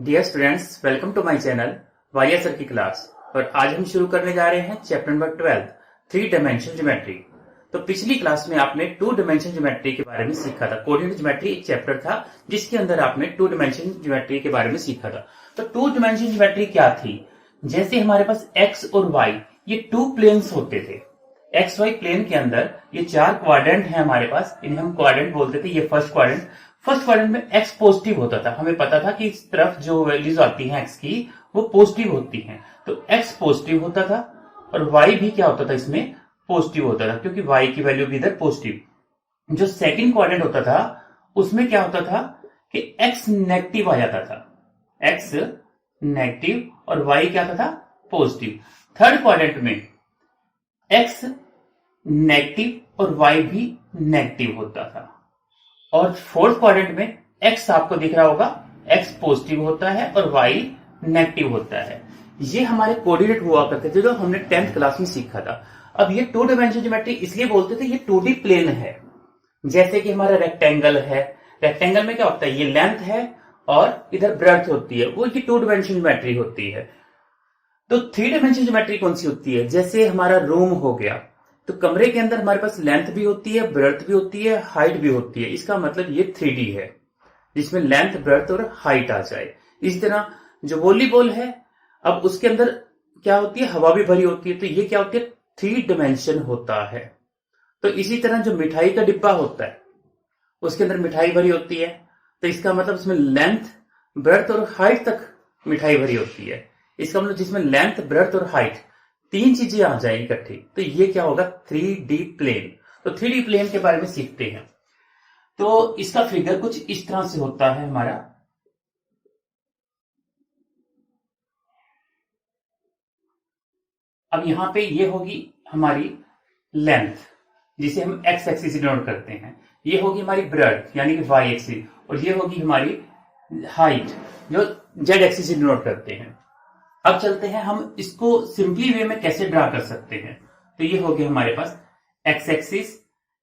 Dear students, welcome to my channel Waria sir की class. और आज हम शुरू करने जा रहे हैं chapter number 12 three dimension geometry. तो पिछली क्लास में आपने टू डायमेंशन ज्योमेट्री के बारे में सीखा था। कोऑर्डिनेट ज्योमेट्री एक चैप्टर था जिसके अंदर आपने टू डायमेंशन ज्योमेट्री के बारे में सीखा था। तो टू डायमेंशन ज्योमेट्री क्या थी? जैसे हमारे पास एक्स और वाई ये टू प्लेन्स होते थे। एक्स वाई प्लेन के अंदर ये चार क्वाड्रेंट है हमारे पास, इन्हें हम क्वाड्रेंट बोलते थे। ये फर्स्ट क्वाड्रेंट में एक्स पॉजिटिव होता था। हमें पता था कि इस तरफ जो वैल्यूज आती हैं एक्स की वो पॉजिटिव होती हैं, तो एक्स पॉजिटिव होता था और वाई भी क्या होता था, इसमें पॉजिटिव होता था, क्योंकि वाई की वैल्यू भी इधर पॉजिटिव। जो सेकंड क्वाड्रेंट होता था उसमें क्या होता था कि एक्स नेगेटिव आ जाता था, एक्स नेगेटिव और वाई क्या आता था, पॉजिटिव। थर्ड क्वाड्रेंट में एक्स नेगेटिव और वाई भी नेगेटिव होता था। और फोर्थ क्वाड्रेंट में एक्स आपको दिख रहा होगा, एक्स पॉजिटिव होता है और वाई नेगेटिव होता है। ये हमारे कोऑर्डिनेट हुआ करते थे जो हमने 10th क्लास में सीखा था। अब ये टू डायमेंशन ज्योमेट्री इसलिए बोलते थे, ये 2D प्लेन है। जैसे कि हमारा रेक्टेंगल है, रेक्टेंगल में क्या होता है, ये लेंथ है और इधर ब्रेड्थ होती है, वो ये टू डायमेंशन ज्योमेट्री होती है। तो थ्री डायमेंशन ज्योमेट्री कौन सी होती है? जैसे हमारा रूम हो गया, तो कमरे के अंदर हमारे पास लेंथ भी होती है, ब्रेड्थ भी होती है, हाइट भी होती है। इसका मतलब ये 3D है जिसमें लेंथ, ब्रेड्थ और हाइट आ जाए। इस तरह जो वॉलीबॉल है, अब उसके अंदर क्या होती है, हवा भी भरी होती है, तो ये क्या होती है, 3 डायमेंशन होता है। तो इसी तरह जो मिठाई का डिब्बा होता है उसके अंदर मिठाई भरी होती है, तो इसका मतलब इसमें लेंथ, ब्रेड्थ और हाइट तक मिठाई भरी होती है। इसका मतलब जिसमें लेंथ, ब्रेड्थ और हाइट तीन चीजें आ जाएंगी इकट्ठी, तो ये क्या होगा, 3D प्लेन। तो 3D प्लेन के बारे में सीखते हैं। तो इसका फिगर कुछ इस तरह से होता है हमारा। अब यहां पे ये होगी हमारी लेंथ जिसे हम एक्स एक्सिस डिनोट करते हैं, ये होगी हमारी ब्रेड्थ यानी कि वाई एक्सिस, और ये होगी हमारी हाइट जो जेड एक्सिस डिनोट करते हैं। अब चलते हैं हम इसको सिंपली वे में कैसे ड्रा कर सकते हैं। तो ये हो गया हमारे पास एक्स एक्सिस,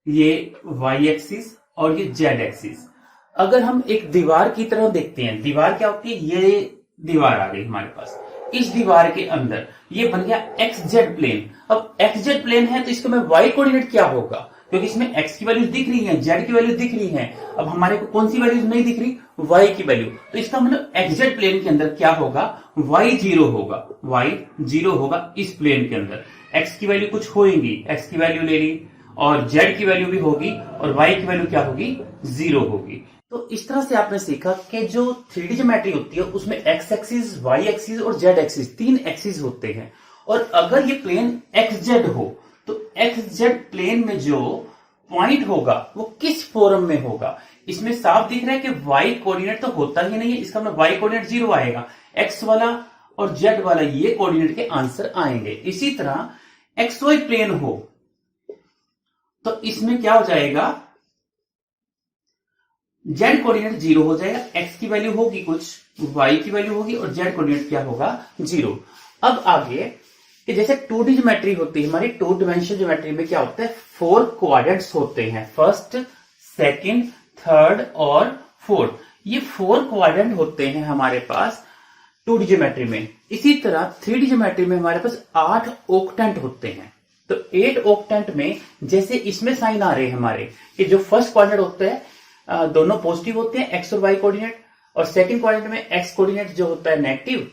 ये वाई एक्सिस और ये जेड एक्सिस। अगर हम एक दीवार की तरह देखते हैं, दीवार क्या होती है, ये दीवार आ गई हमारे पास। इस दीवार के अंदर ये बन गया एक्स जेड प्लेन। अब एक्स जेड प्लेन है तो इसका में वाई कोऑर्डिनेट क्या होगा, क्योंकि इसमें एक्स की वैल्यूज दिख रही हैं, जेड की वैल्यूज दिख रही हैं। अब हमारे को कौन सी वैल्यूज नहीं दिख रही, वाई की वैल्यू। तो इसका मतलब एक्स जेड प्लेन के अंदर क्या होगा, वाई 0 होगा, वाई 0 होगा इस प्लेन के अंदर। एक्स की वैल्यू कुछ होगी, एक्स की वैल्यू ले ली, और जेड की वैल्यू भी होगी, और वाई की वैल्यू क्या होगी, 0 होगी। तो इस तरह से आपने सीखा कि जो 3D ज्योमेट्री होती है उसमें एक्स एक्सिस, वाई एक्सिस और जेड एक्सिस, 3 एक्सिस होते हैं। और अगर ये प्लेन एक्स जेड हो तो एक्स जेड प्लेन में जो पॉइंट होगा वो किस फॉर्म में होगा। इसमें साफ दिख रहा है कि वाई कोऑर्डिनेट तो होता ही नहीं है, इसका मतलब वाई कोऑर्डिनेट 0 आएगा। एक्स वाला और जेड वाला ये कोऑर्डिनेट के आंसर आएंगे। इसी तरह एक्स वाई प्लेन हो तो इसमें क्या हो जाएगा, जेड कोऑर्डिनेट 0 हो जाएगा। एक्स की वैल्यू होगी कुछ, वाई की वैल्यू होगी और जेड कोऑर्डिनेट क्या होगा, 0। अब आगे कि जैसे 2D ज्योमेट्री होती है हमारी, टू डायमेंशन ज्योमेट्री में क्या होता है, 4 क्वाड्रेंट्स होते हैं, फर्स्ट, सेकंड, थर्ड और फोर्थ। ये 4 क्वाड्रेंट होते हैं हमारे पास 2D ज्योमेट्री में। इसी तरह 3D ज्योमेट्री में हमारे पास 8 ऑक्टेंट होते हैं। तो 8 ऑक्टेंट में जैसे इसमें साइन आ रहे हैं हमारे कि जो फर्स्ट क्वाड्रेंट होते हैं दोनों पॉजिटिव होते हैं, एक्स और वाई कोऑर्डिनेट, और सेकंड क्वाड्रेंट में एक्स कोऑर्डिनेट जो होता है नेगेटिव,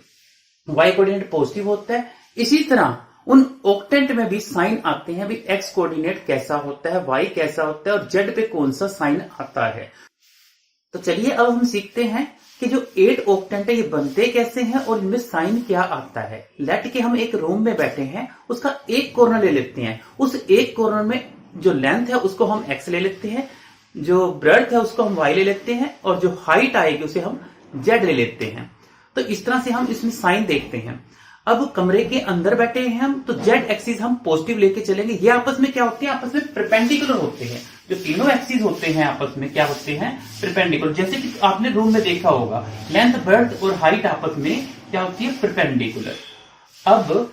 वाई कोऑर्डिनेट पॉजिटिव होता है। इसी तरह उन ऑक्टेंट में भी साइन आते हैं, भी एक्स कोऑर्डिनेट कैसा होता है, वाई कैसा होता है और जेड पे कौन सा साइन आता है। तो चलिए अब हम सीखते हैं कि जो 8 ऑक्टेंट है ये बनते कैसे हैं और इनमें साइन क्या आता है। लेट के हम एक रूम में बैठे हैं, उसका एक कॉर्नर ले लेते हैं, उस एक कॉर्नर में जो लेंथ है उसको हम एक्स ले लेते हैं, जो ब्रेड्थ है उसको हम वाई ले लेते हैं, और जो हाइट आएगी उसे हम जेड ले लेते हैं। तो इस तरह से हम इसमें साइन देखते हैं। अब कमरे के अंदर बैठे हैं हम, तो जेड एक्सिस हम पॉजिटिव लेके चलेंगे। ये आपस में क्या होते हैं, आपस में परपेंडिकुलर होते हैं। जो तीनों एक्सिस होते हैं आपस में क्या होते हैं, परपेंडिकुलर। जैसे कि आपने रूम में देखा होगा, लेंथ, ब्रेड्थ और हाइट आपस में क्या होती है, परपेंडिकुलर। अब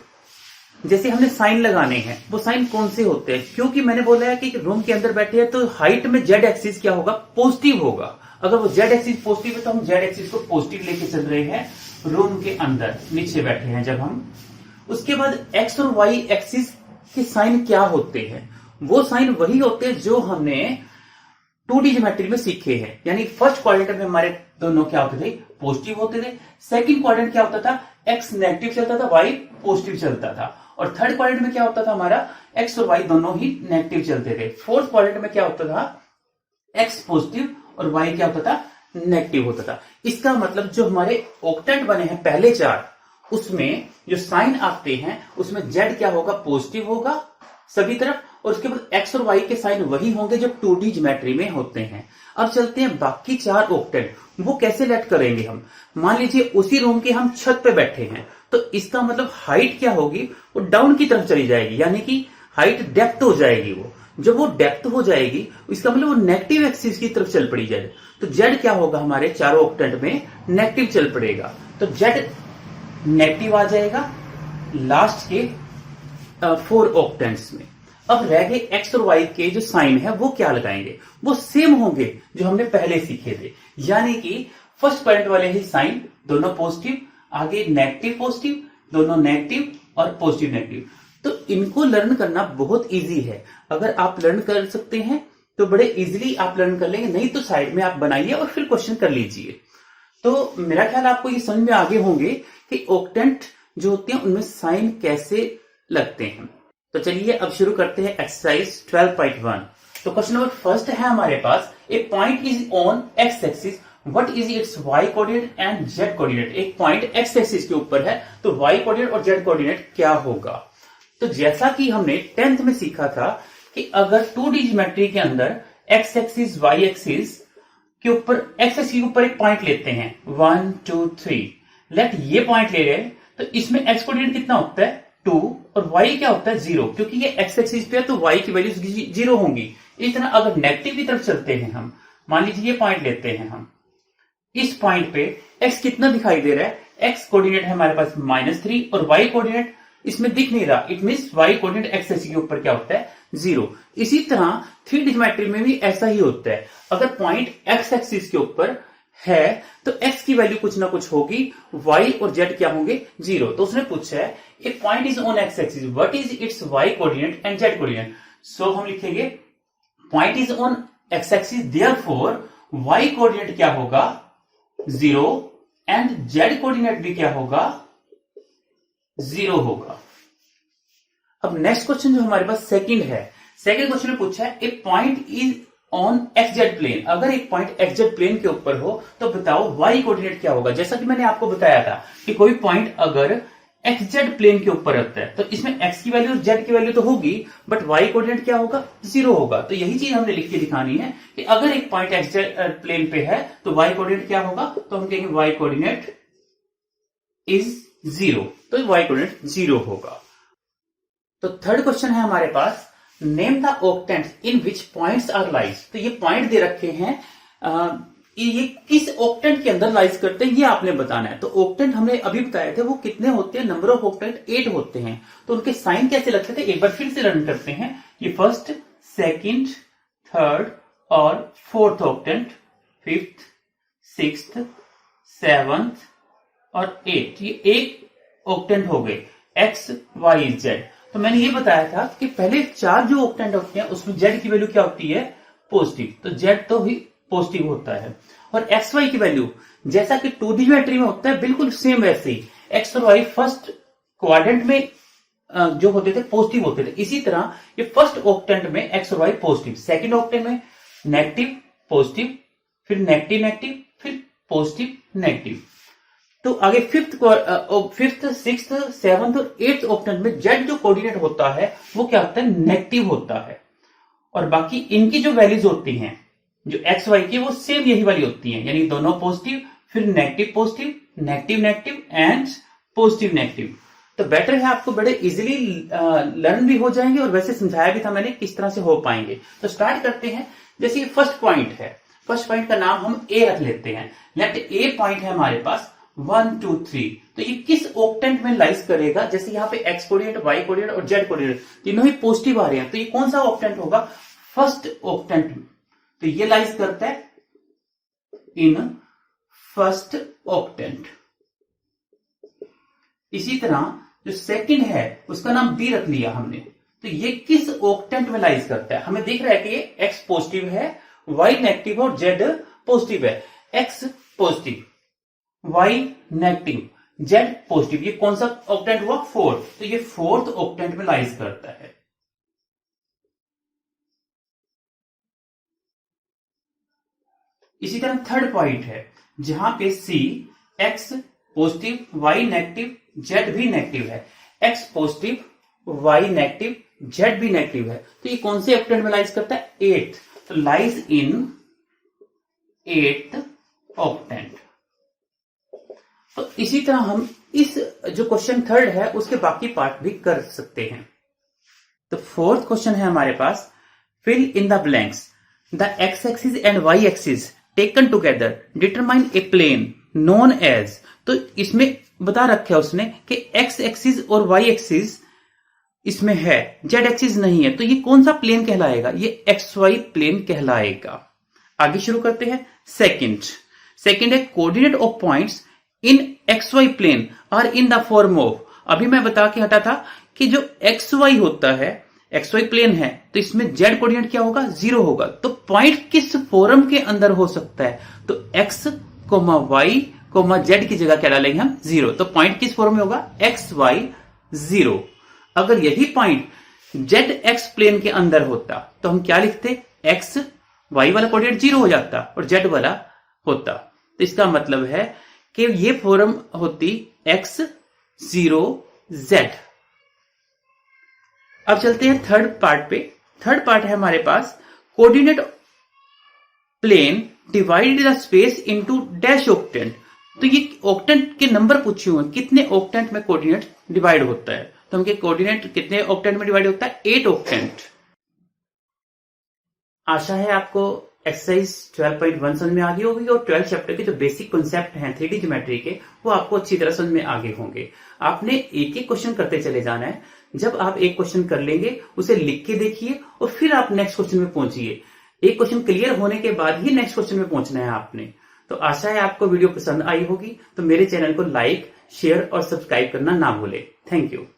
जैसे हमने साइन लगाने हैं, वो साइन कौन से होते हैं, क्योंकि मैंने बोला है कि रूम के अंदर बैठे हैं तो हाइट में जेड एक्सिस क्या होगा, पॉजिटिव होगा। अगर वो जेड एक्सिस पॉजिटिव है तो हम जेड एक्सिस को पॉजिटिव लेके चल रहे हैं रूम के अंदर, नीचे बैठे हैं जब हम। उसके बाद एक्स और वाई एक्सिस के साइन क्या होते हैं? वो साइन वही होते हैं जो हमने 2D ज्योमेट्री में सीखे हैं। यानी फर्स्ट क्वाड्रेंट में हमारे दोनों क्या होते थे? पॉजिटिव होते थे। सेकंड क्वाड्रेंट क्या होता था? एक्स नेगेटिव चलता था, वाई पॉजिटिव चलता था। और थर्ड क्वाड्रेंट में क्या होता था? हमारा एक्स और वाई दोनों ही नेगेटिव चलते थे। फोर्थ क्वाड्रेंट में क्या होता था? एक्स पॉजिटिव और वाई क्या होता था? नेगेटिव होता था। इसका मतलब जो हमारे ऑक्टेंट बने हैं पहले चार, उसमें जो साइन आते हैं उसमें जेड क्या होगा? पॉजिटिव होगा सभी तरफ, और उसके बाद एक्स और वाई के साइन वही होंगे जो 2D ज्योमेट्री में होते हैं। अब चलते हैं बाकी चार ऑक्टेंट, वो कैसे लेट करेंगे हम। मान लीजिए उसी रूम के हम छत पे बैठे हैं, तो इसका मतलब हाइट क्या होगी? वो डाउन की तरफ चली जाएगी, यानी कि हाइट डेप्थ हो जाएगी। वो जब वो डेप्थ हो जाएगी इसका मतलब वो नेगेटिव एक्सिस की तरफ चल पड़ी जेड। तो जेड क्या होगा? हमारे चारों ऑक्टेंट में नेगेटिव चल पड़ेगा, तो जेड नेगेटिव आ जाएगा लास्ट के 4 ऑक्टेंट्स में। अब रह गए एक्स और वाई के जो साइन है वो क्या लगाएंगे? वो सेम होंगे जो हमने पहले सीखे थे, यानी कि फर्स्ट क्वाड्रेंट वाले ही साइन दोनों पॉजिटिव, आगे नेगेटिव पॉजिटिव, दोनों नेगेटिव और पॉजिटिव नेगेटिव। तो इनको लर्न करना बहुत इजी है। अगर आप लर्न कर सकते हैं तो बड़े इजीली आप लर्न कर लेंगे, नहीं तो साइड में आप बनाइए और फिर क्वेश्चन कर लीजिए। तो मेरा ख्याल आपको ये समझ में आगे होंगे कि ऑक्टेंट जो होते हैं उनमें साइन कैसे लगते हैं। तो चलिए अब शुरू करते हैं एक्सरसाइज 12.1। तो क्वेश्चन नंबर फर्स्ट है हमारे पास, a point is on X axis, what is its Y coordinate and Z coordinate. एक पॉइंट एक्स एक्सिस के ऊपर है तो वाई कोऑर्डिनेट और जेड कोऑर्डिनेट क्या होगा? तो जैसा कि हमने 10th में सीखा था कि अगर 2D ज्योमेट्री के अंदर एक्स एक्सिस वाई एक्सिस के ऊपर, एक्स एक्सिस के ऊपर एक पॉइंट लेते हैं 1 2 3, लेट ये पॉइंट ले रहे हैं, तो इसमें एक्स कोऑर्डिनेट कितना होता है? 2, और y क्या होता है? 0, क्योंकि ये x एक्सिस पे है तो y की वैल्यू 0 होंगी। इस तरह अगर नेगेटिव की तरफ चलते हैं हम, मान लीजिए ये पॉइंट लेते हैं हम, इस पॉइंट पे x कितना दिखाई दे रहा है? x कोऑर्डिनेट है हमारे पास -3 और y कोऑर्डिनेट इसमें दिख नहीं रहा, it means y coordinate x axis के ऊपर क्या होता है? 0। इसी तरह 3D ज्योमेट्री में भी ऐसा ही होता है। अगर पॉइंट x एक्सिस के ऊपर है तो x की वैल्यू कुछ ना कुछ होगी, y और z क्या होंगे? 0। तो उसने पूछा है a point is on x axis, what is its y coordinate and z coordinate. So हम लिखेंगे point is on x axis, therefore y coordinate क्या होगा? 0 एंड z कोऑर्डिनेट भी क्या होगा? 0 होगा। अब नेक्स्ट क्वेश्चन जो हमारे पास सेकंड है, सेकंड क्वेश्चन में पूछा है a point is on XZ plane. अगर एक पॉइंट XZ प्लेन के ऊपर हो तो बताओ y कोऑर्डिनेट क्या होगा? जैसा कि मैंने आपको बताया था कि कोई पॉइंट अगर XZ प्लेन के ऊपर रहता है तो इसमें x की वैल्यू और z की वैल्यू तो होगी, बट y कोऑर्डिनेट क्या होगा? 0 होगा। तो यही चीज हमने लिख के दिखानी है कि अगर एक पॉइंट XZ प्लेन पे है तो y कोऑर्डिनेट क्या होगा? तो हम कहेंगे y कोऑर्डिनेट इज 0, तो y कोऑर्डिनेट 0 होगा। तो थर्ड क्वेश्चन है हमारे पास, name the octants in which points are lies. तो ये पॉइंट दे रखे हैं, ये किस ऑक्टेंट के अंदर लाइज करते हैं ये आपने बताना है। तो ऑक्टेंट हमने अभी बताए थे वो कितने होते हैं? नंबर ऑफ ऑक्टेंट 8 होते हैं। तो उनके साइन कैसे लगते थे एक बार फिर से लर्न करते हैं। ये फर्स्ट, सेकंड, थर्ड और fourth octant, fifth, sixth, seventh और 8, ये एक ऑक्टेंट हो गए एक्स वाई जेड। तो मैंने ये बताया था कि पहले 4 जो ऑक्टेंट होते हैं उसमें जेड की वैल्यू क्या होती है? पॉजिटिव, तो जेड तो ही पॉजिटिव होता है। और एक्स वाई की वैल्यू जैसा कि 2D ज्योमेट्री में होता है बिल्कुल सेम वैसे ही, एक्स और वाई फर्स्ट क्वाड्रेंट में जो होते थे पॉजिटिव होते थे। इसी तरह ये फर्स्ट ऑक्टेंट में एक्स और वाई पॉजिटिव, सेकंड ऑक्टेंट में नेगेटिव पॉजिटिव, फिर नेगेटिव नेगेटिव, फिर पॉजिटिव नेगेटिव। तो आगे फिफ्थ, सिक्स्थ, सेवंथ और 8th ऑक्टेंट में जेड जो कोऑर्डिनेट होता है वो क्या होता है? नेगेटिव होता है। और बाकी इनकी जो वैल्यूज होती हैं जो एक्स वाई की वो सेम यही वाली होती हैं, यानी दोनों पॉजिटिव, फिर negative positive, negative negative and positive negative. तो बेटर है आपको बड़े इजीली लर्न भी हो जाएंगे और वैसे समझाया भी था मैंने किस तरह से हो पाएंगे। तो स्टार्ट करते हैं। जैसे ये फर्स्ट पॉइंट है, फर्स्ट पॉइंट का नाम हम ए रख लेते हैं। लेट ए पॉइंट है हमारे पास 1 2 3, तो ये किस ऑक्टेंट में लाइज करेगा? जैसे यहाँ पे एक्स कोऑर्डिनेट, वाई कोऑर्डिनेट और जेड कोऑर्डिनेट तीनों ही पॉजिटिव आ रहे हैं, तो ये कौन सा ऑक्टेंट होगा? First octant. तो ये लाइज करता है इन फर्स्ट ऑक्टेंट। इसी तरह जो सेकंड है उसका नाम बी रख लिया हमने, तो ये किस ऑक्टेंट में लाइज करता है? हमें दिख रहा है कि ये एक्स पॉजिटिव है, वाई नेगेटिव और जेड पॉजिटिव है। X positive, Y negative, Z positive, ये कौन सा ऑक्टेंट हुआ? फोर्थ। तो ये फोर्थ ऑक्टेंट में लाइज करता है। इसी तरह थर्ड पॉइंट है जहां पे C X positive, Y negative, Z भी नेगेटिव है। X positive, Y negative, Z भी नेगेटिव है, तो ये कौन से ऑक्टेंट में लाइज करता है? एट। तो लाइज इन एट ऑक्टेंट। तो इसी तरह हम इस जो क्वेश्चन थर्ड है उसके बाकी पार्ट भी कर सकते हैं। तो फोर्थ क्वेश्चन है हमारे पास, fill in the blanks, the X axis and Y axis taken together determine a plane known as. तो इसमें बता रखा है उसने कि एक्स एक्सिस और वाई एक्सिस इसमें है, जेड एक्सिस नहीं है, तो ये कौन सा प्लेन कहलाएगा? ये एक्स वाई प्लेन कहलाएगा। आगे शुरू करते हैं। सेकंड है coordinate of points in X Y plane are in the form of. अभी मैं बता के हटा था कि जो एक्स वाई होता है, एक्स वाई प्लेन है, तो इसमें जेड कोऑर्डिनेट क्या होगा? 0 होगा। तो पॉइंट किस फॉर्म के अंदर हो सकता है? तो X comma Y comma Z की जगह क्या डालेंगे हम? 0। तो पॉइंट किस फॉर्म में होगा? X Y 0। अगर यही पॉइंट जेड एक्स प्लेन के अंदर होता तो हम क्या लिखते? एक्स वाई वाला कोऑर्डिनेट 0 हो जाता और जेड वाला होता। तो इसका मतलब है कि ये फॉर्म होती एक्स 0 जेड। अब चलते हैं थर्ड पार्ट पे। थर्ड पार्ट है हमारे पास, coordinate plane divide the space into dash octant. तो ये ऑक्टेंट के नंबर पूछे हुए, कितने ऑक्टेंट में कोऑर्डिनेट डिवाइड होता है? तो हम कोऑर्डिनेट कितने ऑक्टेंट में डिवाइड होता है? 8 ऑक्टेंट। आशा है आपको एक्सरसाइज 12.1 समझ में आ गई होगी और 12 चैप्टर के जो बेसिक कॉन्सेप्ट हैं 3D ज्योमेट्री के, वो आपको अच्छी तरह समझ में आगे होंगे। आपने एक एक क्वेश्चन करते चले जाना है। जब आप एक क्वेश्चन कर लेंगे उसे लिख के देखिए और फिर आप नेक्स्ट क्वेश्चन में पहुंचिए। एक क्वेश्चन क्लियर होने के बाद ही नेक्स्ट क्वेश्चन में पहुंचना है आपने। तो आशा है आपको वीडियो पसंद आई होगी। तो मेरे चैनल को लाइक, शेयर और सब्सक्राइब करना ना भूले। Thank you.